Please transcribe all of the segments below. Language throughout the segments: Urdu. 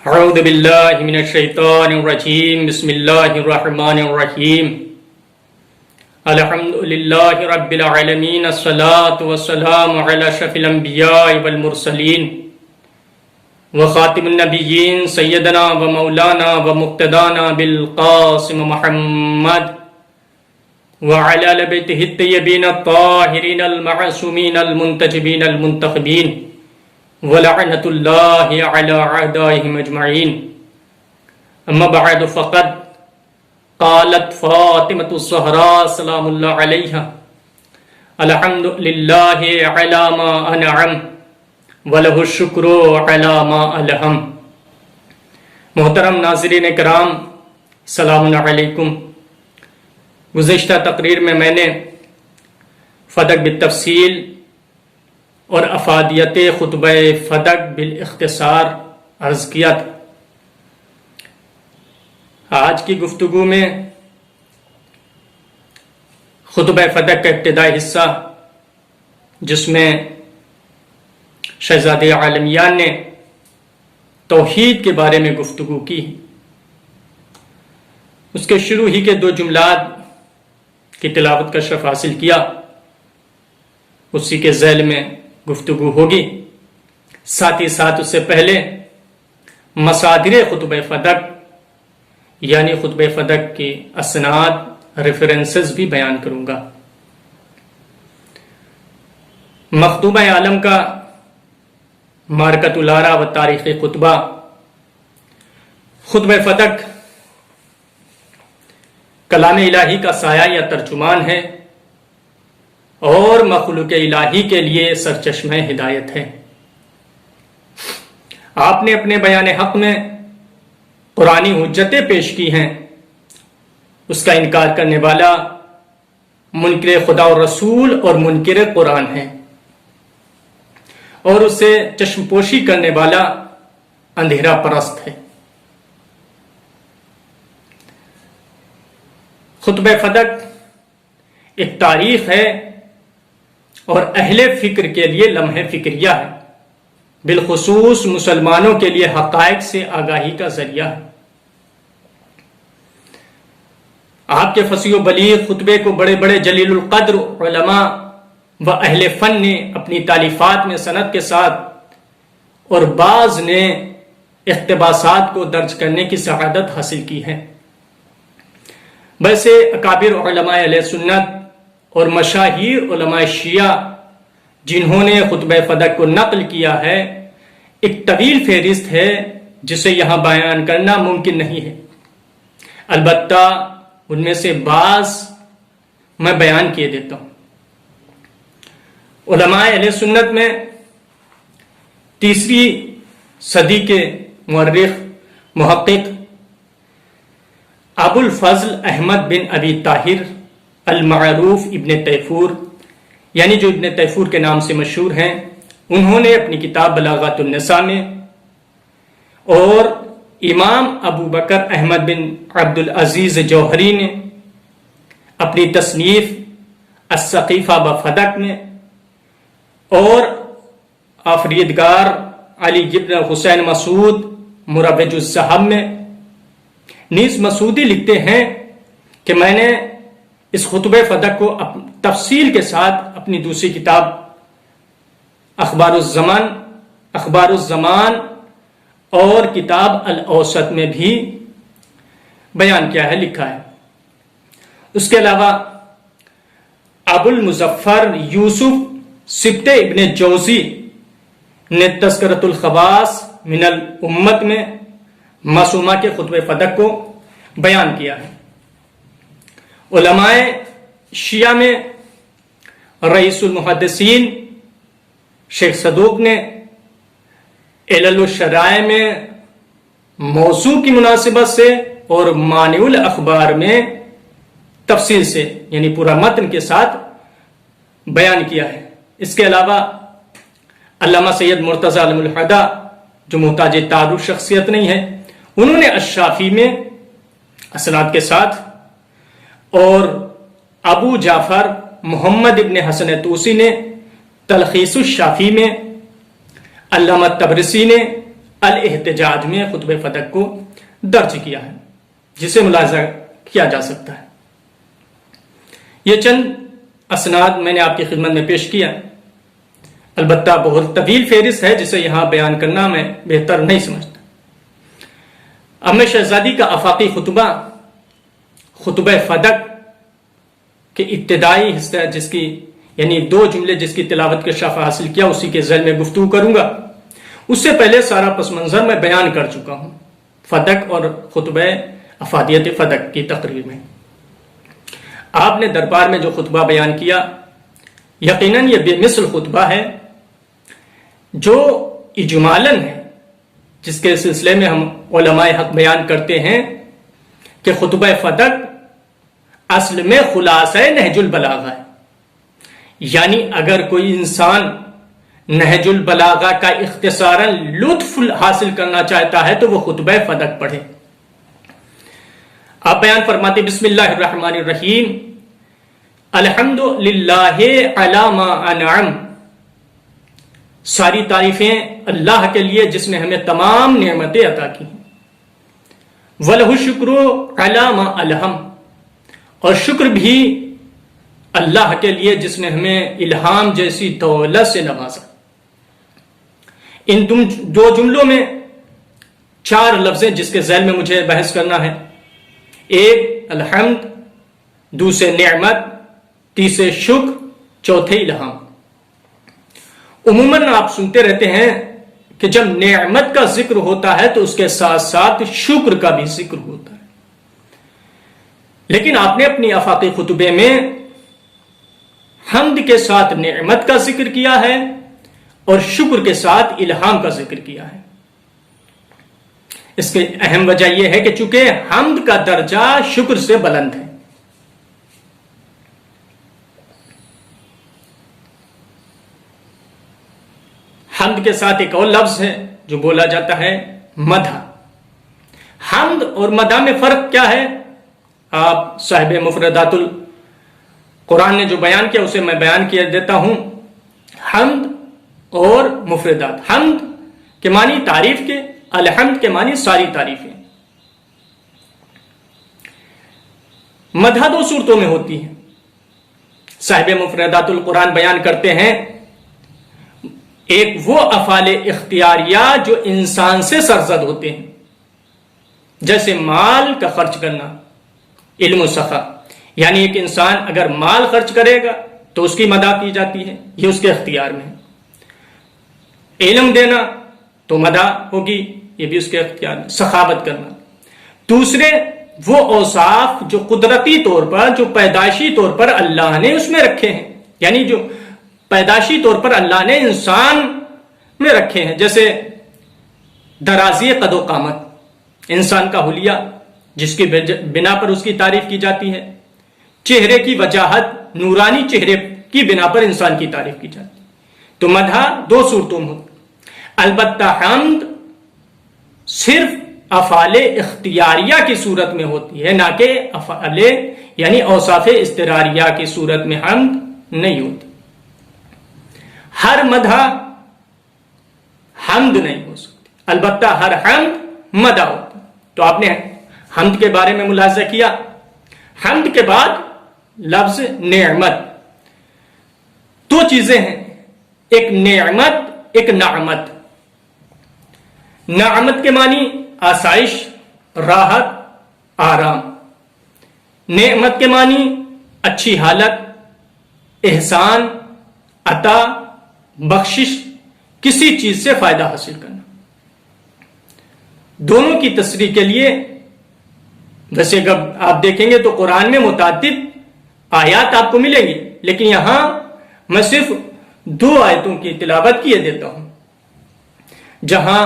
اعوذ باللہ من الشیطان الرجیم بسم اللہ الرحمن الرحیم الحمد للہ رب العالمین الصلاة والسلام علی اشرف الانبیاء والمرسلین وخاتم النبیین سیدنا و مولانا و مقتدانا بالقاسم محمد وعلی آل بیتہ الطیبین الطاہرین المعصومین المنتجبین المنتخبین وَلَعْنَةُ اللَّهِ عَلَىٰ أَعْدَائِهِمْ أَجْمَعِينَ أَمَّا بَعْدُ فَقَدْ قَالَتْ فَاطِمَةُ الزَّهْرَاءُ سَلَامُ اللَّهِ عَلَيْهَا الْحَمْدُ لِلَّهِ عَلَىٰ مَا أَنْعَمَ وَلَهُ الشُّكْرُ عَلَىٰ مَا أَلْهَمَ۔ محترم ناظرین کرام، سلام علیکم۔ گزشتہ تقریر میں نے فدق بالتفصیل اور افادیت خطبہ فدق بالاختصار عرض کیا تھا۔ آج کی گفتگو میں خطبہ فدق کا ابتدائی حصہ، جس میں شہزادہ عالمیان نے توحید کے بارے میں گفتگو کی، اس کے شروع ہی کے 2 جملات کی تلاوت کا شرف حاصل کیا، اسی کے ذیل میں گفتگو ہوگی۔ ساتھ ہی ساتھ اس سے پہلے مصادر خطبہ فدق یعنی خطبہ فدق کی اسناد ریفرنسز بھی بیان کروں گا۔ مخطوبہ عالم کا معرکۃ الآراء و تاریخ خطبہ، خطبہ فدق کلام الہی کا سایہ یا ترجمان ہے اور مخلوق الہی کے لیے سرچشمہ ہدایت ہے۔ آپ نے اپنے بیان حق میں قرآنی حجتیں پیش کی ہیں، اس کا انکار کرنے والا منکر خدا و رسول اور منکر قرآن ہے، اور اسے چشم پوشی کرنے والا اندھیرا پرست ہے۔ خطبہ فدق ایک تاریخ ہے اور اہل فکر کے لیے لمحہ فکریہ ہے، بالخصوص مسلمانوں کے لیے حقائق سے آگاہی کا ذریعہ ہے۔ آپ کے فصیح و بلیغ خطبے کو بڑے بڑے جلیل القدر علماء و اہل فن نے اپنی تالیفات میں سند کے ساتھ اور بعض نے اقتباسات کو درج کرنے کی سعادت حاصل کی ہے۔ ویسے اکابر علماء اہل سنت اور مشاہیر علماء شیعہ جنہوں نے خطبہ فدق کو نقل کیا ہے، ایک طویل فہرست ہے جسے یہاں بیان کرنا ممکن نہیں ہے، البتہ ان میں سے بعض میں بیان کیے دیتا ہوں۔ علماء اہل سنت میں 3 صدی کے مورخ محقق ابو الفضل احمد بن ابی طاہر المعروف ابن تیفور، یعنی جو ابن تیفور کے نام سے مشہور ہیں، انہوں نے اپنی کتاب بلاغات النساء میں، اور امام ابو بکر احمد بن عبد العزیز جوہری نے اپنی تصنیف السقیفہ بفدق میں، اور آفریدگار علی بن حسین مسعود مروج الذہب میں نیز مسعودی لکھتے ہیں کہ میں نے اس خطبہ فدق کو تفصیل کے ساتھ اپنی دوسری کتاب اخبار الزمان اور کتاب الاوسط میں بھی بیان کیا ہے، لکھا ہے۔ اس کے علاوہ ابو المظفر یوسف سبط ابن جوزی نے تذکرۃ الخواص من الامت میں معصومہ کے خطبہ فدق کو بیان کیا ہے۔ علماء شیعہ میں رئیس المحدثین شیخ صدوق نے علل الشرائع میں موضوع کی مناسبت سے اور مانع الاخبار میں تفصیل سے، یعنی پورا متن کے ساتھ بیان کیا ہے۔ اس کے علاوہ علامہ سید مرتضی علم الہدیٰ، جو محتاج تعارف شخصیت نہیں ہے، انہوں نے الشافی میں اسناد کے ساتھ، اور ابو جعفر محمد ابن حسن طوسی نے تلخیص الشافی میں، علامہ طبرسی نے الاحتجاج میں خطبہ فدق کو درج کیا ہے، جسے ملاحظہ کیا جا سکتا ہے۔ یہ چند اسناد میں نے آپ کی خدمت میں پیش کیا، البتہ بہت طویل فہرست ہے جسے یہاں بیان کرنا میں بہتر نہیں سمجھتا۔ اب میں شہزادی کا آفاقی خطبہ، خطبہ فدق کے ابتدائی حصہ جس کی یعنی 2 جملے جس کی تلاوت کا شرف حاصل کیا، اسی کے ذیل میں گفتگو کروں گا۔ اس سے پہلے سارا پس منظر میں بیان کر چکا ہوں فدق اور خطبہ افادیت فدق کی تقریر میں۔ آپ نے دربار میں جو خطبہ بیان کیا، یقیناً یہ بے مثل خطبہ ہے جو اجمالاً ہے، جس کے سلسلے میں ہم علماء حق بیان کرتے ہیں کہ خطبہ فدق اصل میں خلاصہ نہج البلاغہ ہے۔ یعنی اگر کوئی انسان نہج البلاغہ کا اختصاراً لطف حاصل کرنا چاہتا ہے تو وہ خطبہ فدق پڑھے۔ آپ بیان فرماتے بسم اللہ الرحمن الرحیم، الحمد للہ علی ما انعم، ساری تعریفیں اللہ کے لیے جس نے ہمیں تمام نعمتیں عطا کی، وَلَهُ الشُّكْرُ عَلَى مَا أَلْهَمَ، اور شکر بھی اللہ کے لیے جس نے ہمیں الہام جیسی دولت سے نوازا۔ ان 2 جملوں میں 4 لفظ ہیں جس کے ذیل میں مجھے بحث کرنا ہے، ایک الحمد، دوسرے نعمت، تیسرے شکر، چوتھے الہام۔ عموماً آپ سنتے رہتے ہیں کہ جب نعمت کا ذکر ہوتا ہے تو اس کے ساتھ ساتھ شکر کا بھی ذکر ہوتا ہے، لیکن آپ نے اپنی آفاقی خطبے میں حمد کے ساتھ نعمت کا ذکر کیا ہے اور شکر کے ساتھ الہام کا ذکر کیا ہے۔ اس کی اہم وجہ یہ ہے کہ چونکہ حمد کا درجہ شکر سے بلند ہے۔ حمد کے ساتھ ایک اور لفظ ہے جو بولا جاتا ہے مدح۔ حمد اور مدح میں فرق کیا ہے؟ آپ صاحب مفردات القرآن نے جو بیان کیا اسے میں بیان کیا دیتا ہوں۔ حمد اور مفردات، حمد کے معنی تعریف کے، الحمد کے معنی ساری تعریفیں۔ مدح 2 صورتوں میں ہوتی ہے۔ صاحب مفردات القرآن بیان کرتے ہیں ایک وہ افعال اختیاریہ جو انسان سے سرزد ہوتے ہیں، جیسے مال کا خرچ کرنا، علم و سخا، یعنی ایک انسان اگر مال خرچ کرے گا تو اس کی مدح کی جاتی ہے، یہ اس کے اختیار میں ہے۔ علم دینا تو مدح ہوگی، یہ بھی اس کے اختیار میں۔ سخاوت کرنا۔ دوسرے وہ اوصاف جو قدرتی طور پر، جو پیدائشی طور پر اللہ نے اس میں رکھے ہیں، یعنی جو پیدائشی طور پر اللہ نے انسان میں رکھے ہیں، جیسے درازی قد و قامت، انسان کا حلیہ جس کی بنا پر اس کی تعریف کی جاتی ہے، چہرے کی وجاہت، نورانی چہرے کی بنا پر انسان کی تعریف کی جاتی ہے۔ تو مدح 2 صورتوں میں ہوتی ہے۔ البتہ حمد صرف افعال اختیاریہ کی صورت میں ہوتی ہے، نہ کہ افعال یعنی اوصاف اضطراریہ کی صورت میں حمد نہیں ہوتی۔ ہر مدح حمد نہیں ہو سکتی، البتہ ہر حمد مدح ہوتی۔ تو آپ نے حمد کے بارے میں ملاحظہ کیا۔ حمد کے بعد لفظ نعمت، 2 چیزیں ہیں، ایک نعمت، ایک نعمت۔ نعمت کے معنی آسائش، راحت، آرام۔ نعمت کے معنی اچھی حالت، احسان، عطا، بخشش، کسی چیز سے فائدہ حاصل کرنا۔ دونوں کی تصریح کے لیے ویسے جب آپ دیکھیں گے تو قرآن میں متعدد آیات آپ کو ملیں گی، لیکن یہاں میں صرف 2 آیتوں کی تلاوت کیے دیتا ہوں جہاں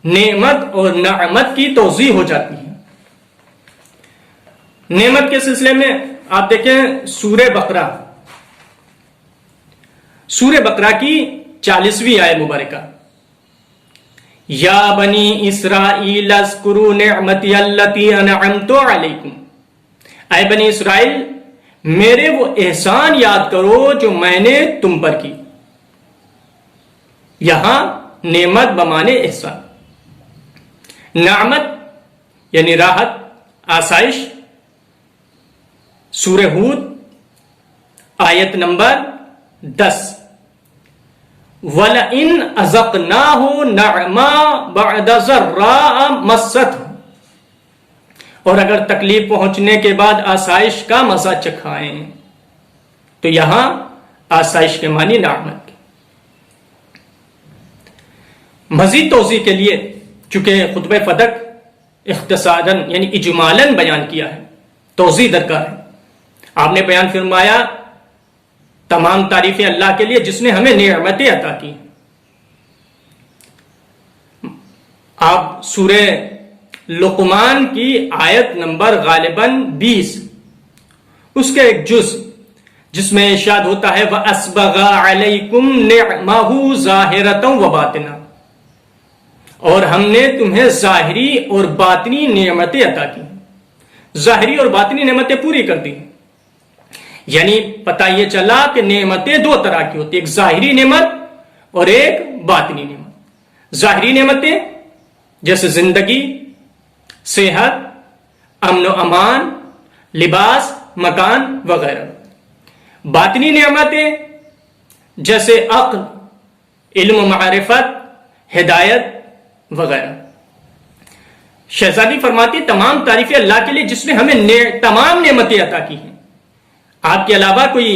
نعمت اور نعمت کی توضیح ہو جاتی ہے۔ نعمت کے سلسلے میں آپ دیکھیں سورہ بقرہ، سورہ بقرہ کی 40ویں آیت مبارکہ، یا بنی اسرائیل اذکروا نعمتی التی انعمت علیکم، اے بنی اسرائیل میرے وہ احسان یاد کرو جو میں نے تم پر کی۔ یہاں نعمت بمانے احسان. نعمت یعنی راحت، آسائش. سورہ ہود آیت نمبر 10. وَلَئِنْ أَذَقْنَاهُ نَعْمًا بَعْدَ ضَرَّاءٍ مَسَّتْهُ، اور اگر تکلیف پہنچنے کے بعد آسائش کا مزہ چکھائیں. تو یہاں آسائش کے معنی نعمت کی. مزید توضیح کے لیے چونکہ خطبہ فدق اختصاراً یعنی اجمالاً بیان کیا ہے، توضیح درکار ہے. آپ نے بیان فرمایا تمام تعریفیں اللہ کے لیے جس نے ہمیں نعمتیں عطا کی. آپ سورہ لقمان کی آیت نمبر غالباً 20 اس کے ایک جز جس میں ارشاد ہوتا ہے وَأَسْبَغَ عَلَيْكُمْ نِعْمَهُ ظَاهِرَةً وَبَاطِنًا، اور ہم نے تمہیں ظاہری اور باطنی نعمتیں عطا کی. ظاہری اور باطنی نعمتیں پوری کر دی. یعنی پتہ یہ چلا کہ نعمتیں دو طرح کی ہوتی، ایک ظاہری نعمت اور ایک باطنی نعمت. ظاہری نعمتیں جیسے زندگی، صحت، امن و امان، لباس، مکان وغیرہ. باطنی نعمتیں جیسے عقل، علم و معرفت، ہدایت وغیرہ. شہزادی فرماتی تمام تعریفیں اللہ کے لیے جس نے ہمیں تمام نعمتیں عطا کی ہیں. آپ کے علاوہ کوئی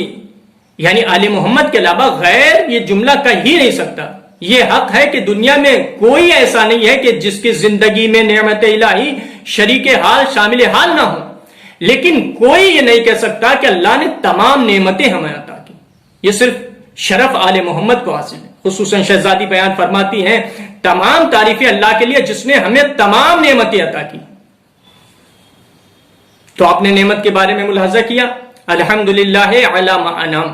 یعنی آل محمد کے علاوہ غیر یہ جملہ کہہ ہی نہیں سکتا. یہ حق ہے کہ دنیا میں کوئی ایسا نہیں ہے کہ جس کی زندگی میں نعمت الہی شریک حال شامل حال نہ ہو، لیکن کوئی یہ نہیں کہہ سکتا کہ اللہ نے تمام نعمتیں ہمیں عطا کی. یہ صرف شرف آل محمد کو حاصل ہے. خصوصاً شہزادی بیان فرماتی ہیں تمام تعریفیں اللہ کے لیے جس نے ہمیں تمام نعمتیں عطا کی. تو آپ نے نعمت کے بارے میں ملاحظہ کیا الحمدللہ علی ما انعم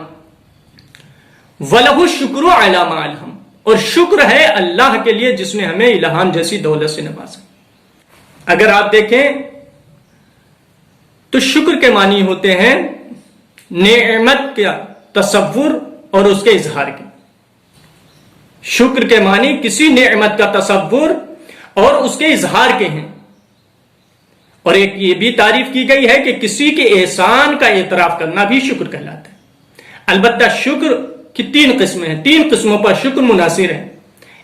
وَلَهُ الشُّكْرُ عَلَى مَا أَلْهَمَ، اور شکر ہے اللہ کے لیے جس نے ہمیں الہام جیسی دولت سے نوازا. اگر آپ دیکھیں تو شکر کے معنی ہوتے ہیں نعمت کا تصور اور اس کے اظہار کے. شکر کے معنی کسی نعمت کا تصور اور اس کے اظہار کے ہیں. اور ایک یہ بھی تعریف کی گئی ہے کہ کسی کے احسان کا اعتراف کرنا بھی شکر کہلاتا ہے. البتہ شکر کی 3 قسمیں ہیں، 3 قسموں پر شکر منحصر ہے.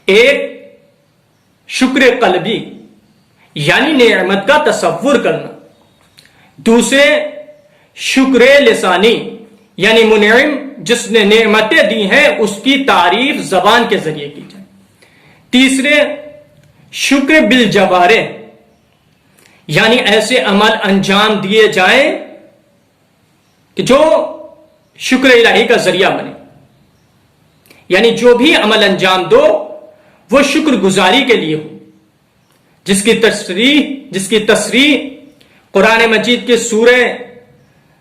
ایک شکر قلبی یعنی نعمت کا تصور کرنا. دوسرے شکر لسانی یعنی منعم جس نے نعمتیں دی ہیں اس کی تعریف زبان کے ذریعے کی جائے. تیسرے شکر بالجوارح یعنی ایسے عمل انجام دیے جائیں کہ جو شکر الہی کا ذریعہ بنے. یعنی جو بھی عمل انجام دو وہ شکر گزاری کے لیے ہو، جس کی تصریح قرآن مجید کے سورہ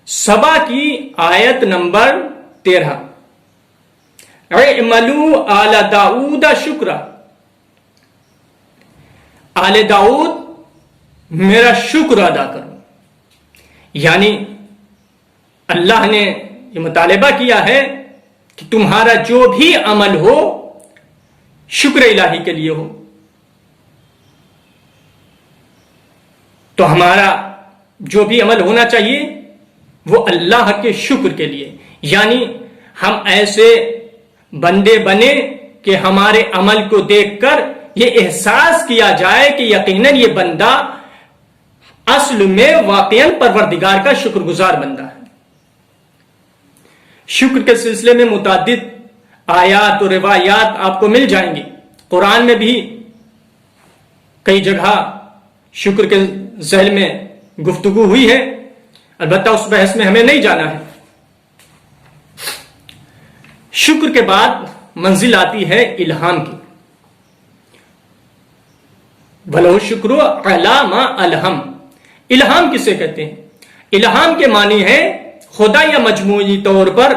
سبا کی آیت نمبر 13 اعملوا آل داؤد شکرا، آل داؤد میرا شکر ادا کرو. یعنی اللہ نے یہ مطالبہ کیا ہے کہ تمہارا جو بھی عمل ہو شکر الہی کے لیے ہو. تو ہمارا جو بھی عمل ہونا چاہیے وہ اللہ کے شکر کے لیے. یعنی ہم ایسے بندے بنے کہ ہمارے عمل کو دیکھ کر یہ احساس کیا جائے کہ یقیناً یہ بندہ اصل میں واقعاً پروردگار کا شکر گزار بندہ ہے. شکر کے سلسلے میں متعدد آیات اور روایات آپ کو مل جائیں گی. قرآن میں بھی کئی جگہ شکر کے ذیل میں گفتگو ہوئی ہے، البتہ اس بحث میں ہمیں نہیں جانا ہے. شکر کے بعد منزل آتی ہے الہام کی. بھلو شکر علی ما الہم. الہام کسے کہتے ہیں؟ الہام کے معنی ہے خدا یا مجموعی طور پر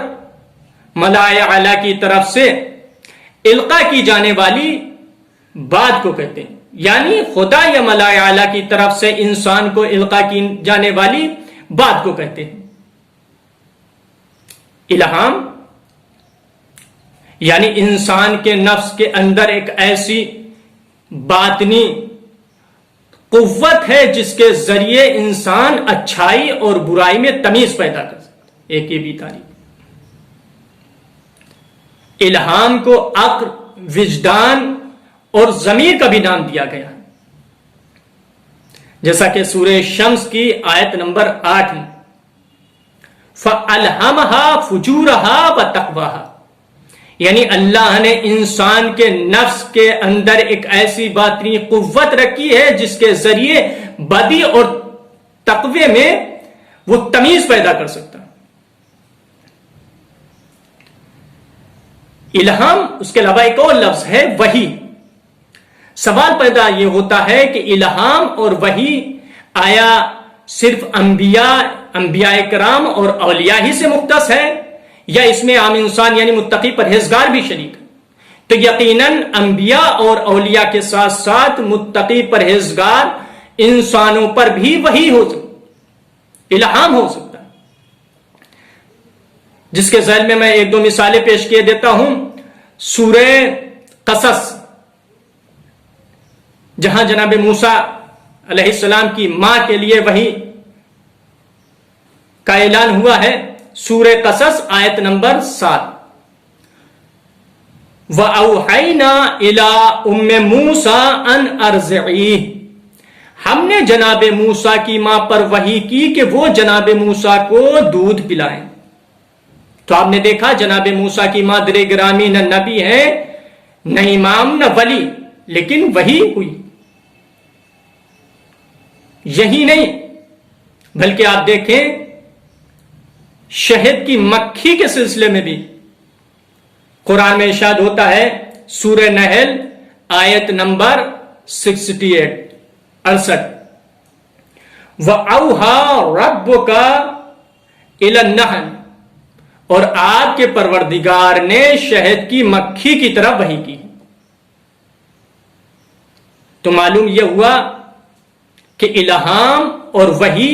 ملائے اعلیٰ کی طرف سے القاء کی جانے والی بات کو کہتے ہیں. یعنی خدا یا ملائے اعلیٰ کی طرف سے انسان کو القاء کی جانے والی بات کو کہتے ہیں. الہام یعنی انسان کے نفس کے اندر ایک ایسی باطنی قوت ہے جس کے ذریعے انسان اچھائی اور برائی میں تمیز پیدا کر سکتا ہے. ایک یہ بھی تعریف. الہام کو عقل، وجدان اور ضمیر کا بھی نام دیا گیا ہے، جیسا کہ سورہ شمس کی آیت نمبر 8 میں فَأَلْهَمَهَا فُجُورَهَا وَتَقْوَاهَا، یعنی اللہ نے انسان کے نفس کے اندر ایک ایسی باطنی قوت رکھی ہے جس کے ذریعے بدی اور تقوی میں وہ تمیز پیدا کر سکتا ہے. الہام، اس کے علاوہ ایک اور لفظ ہے وحی. سوال پیدا یہ ہوتا ہے کہ الہام اور وحی آیا صرف انبیاء کرام اور اولیاء ہی سے مختص ہے یا اس میں عام انسان یعنی متقی پرہیزگار بھی شریک ہے؟ تو یقیناً انبیاء اور اولیاء کے ساتھ ساتھ متقی پرہیزگار انسانوں پر بھی وحی ہو سکتا، الہام ہو سکتا ہے، جس کے ذیل میں ایک دو مثالیں پیش کیے دیتا ہوں. سورہ قصص، جہاں جناب موسیٰ علیہ السلام کی ماں کے لیے وحی کا اعلان ہوا ہے. سورہ قصص آیت نمبر 7 وَأَوْحَيْنَا إِلَىٰ أُمِّ مُوسَىٰ أَنْ أَرْضِعِيهِ، ہم نے جناب موسیٰ کی ماں پر وحی کی کہ وہ جناب موسیٰ کو دودھ پلائیں. تو آپ نے دیکھا جناب موسیٰ کی ماں در گرامی نہ نبی ہے، نہ امام، نہ ولی، لیکن وحی ہوئی. یہی نہیں بلکہ آپ دیکھیں شہد کی مکھی کے سلسلے میں بھی قرآن میں ارشاد ہوتا ہے. سورہ نحل آیت نمبر 68 وَأَوْحَىٰ رَبُّكَ إِلَى النَّحْلِ، اور آپ کے پروردگار نے شہد کی مکھی کی طرف وحی کی. تو معلوم یہ ہوا کہ الہام اور وحی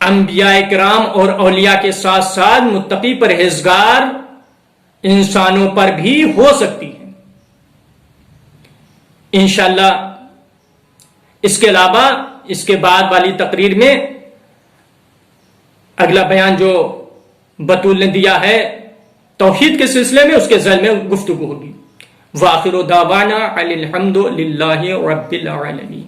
انبیاء کرام اور اولیاء کے ساتھ ساتھ متقی پرہیزگار انسانوں پر بھی ہو سکتی ہے. انشاءاللہ اس کے علاوہ اس کے بعد والی تقریر میں اگلا بیان جو بطول نے دیا ہے توحید کے سلسلے میں، اس کے ذیل میں گفتگو ہوگی. وآخر دعوانا الحمد للہ رب العالمین.